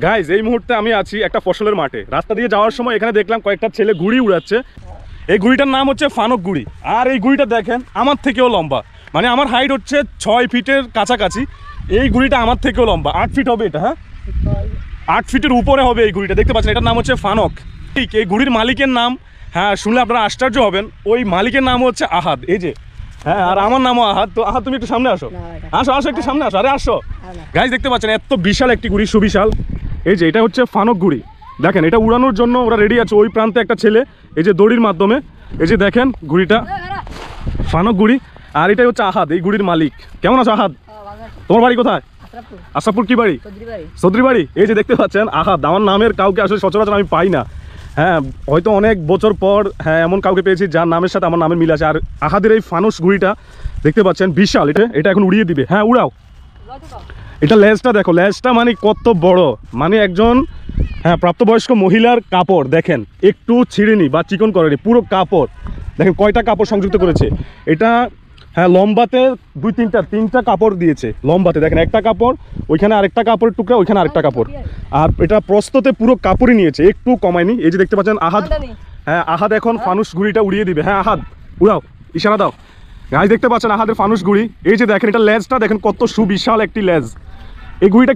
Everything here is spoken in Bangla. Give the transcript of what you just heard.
গাইজ এই মুহূর্তে আমি আছি একটা ফসলের মাঠে। রাস্তা দিয়ে যাওয়ার সময় এখানে দেখলাম কয়েকটা ছেলে ঘুড়ি উড়াচ্ছে। এই ঘুড়িটার নাম হচ্ছে ফানক ঘুড়ি। আর এই ঘুড়িটা দেখেন আমার থেকেও লম্বা, মানে আমার হাইট হচ্ছে 6 ফিটের কাছাকাছি। এই ঘুড়িটা আমার থেকেও লম্বা, 8 ফিট হবে এটা। হ্যাঁ 8 ফিটের উপরে হবে এই ঘুড়িটা, দেখতে পাচ্ছেন। এটার নাম হচ্ছে ফানক। ঠিক এই ঘুড়ির মালিকের নাম, হ্যাঁ শুনলে আপনারা আশ্চর্য হবেন, ওই মালিকের নাম হচ্ছে আহাদ। এই যে হ্যাঁ, আর আমার নামও আহাদ। তো আহাদ তুমি একটু সামনে আসো, আসো আসো একটু সামনে আসো। আরে আসো গাইজ, দেখতে পাচ্ছেন এত বিশাল একটি ঘুড়ি, সুবিশাল। এই যে এটা হচ্ছে ফানক ঘুড়ি। দেখেন এটা উড়ানোর জন্য ওরা রেডি আছে। ওই প্রান্তে একটা ছেলে এই যে দড়ির মাধ্যমে, এই যে দেখেন ঘুড়িটা ফানক ঘুড়ি। আর এটাই হচ্ছে আহাদ, এই ঘুড়ির মালিক। কেমন আছো আহাদ? তোমার বাড়ি কোথায়? আশরাফপুর। কি বাড়ি? সদরি বাড়ি। এই যে দেখতে পাচ্ছেন আহাদ, আমার নামের কাউকে আসলে সচরাচর আমি পাই না। হ্যাঁ হয়তো অনেক বছর পর হ্যাঁ এমন কাউকে পেয়েছি যার নামের সাথে আমার নামের মিল আছে। আর আহাদের এই ফানুস ঘুড়িটা দেখতে পাচ্ছেন বিশাল। এটা এখন উড়িয়ে দিবে। হ্যাঁ উড়াও। এটা লেজটা দেখো, লেজটা মানে কত বড়, মানে একজন হ্যাঁ প্রাপ্তবয়স্ক মহিলার কাপড় দেখেন, একটু ছিঁড়েনি বা চিকন করেনি, পুরো কাপড় দেখেন কয়টা কাপড় সংযুক্ত করেছে এটা। হ্যাঁ লম্বাতে তিনটা কাপড় দিয়েছে লম্বাতে, দেখেন একটা কাপড়, ওইখানে আরেকটা কাপড়ের টুকরা, ওইখানে আরেকটা কাপড়। আর এটা প্রস্ততে পুরো কাপড়ই নিয়েছে, একটু কমায়নি। এই যে দেখতে পাচ্ছেন আহাদ, হ্যাঁ আহাদ এখন ফানুস ঘুড়িটা উড়িয়ে দিবে। হ্যাঁ আহাদ উড়াও, ইশারা দাও। গাইস দেখতে পাচ্ছেন আহাদের ফানুস ঘুড়ি। এই যে দেখেন এটা লেজটা দেখেন কত সুবিশাল একটি লেজ। এই ঘুড়িটা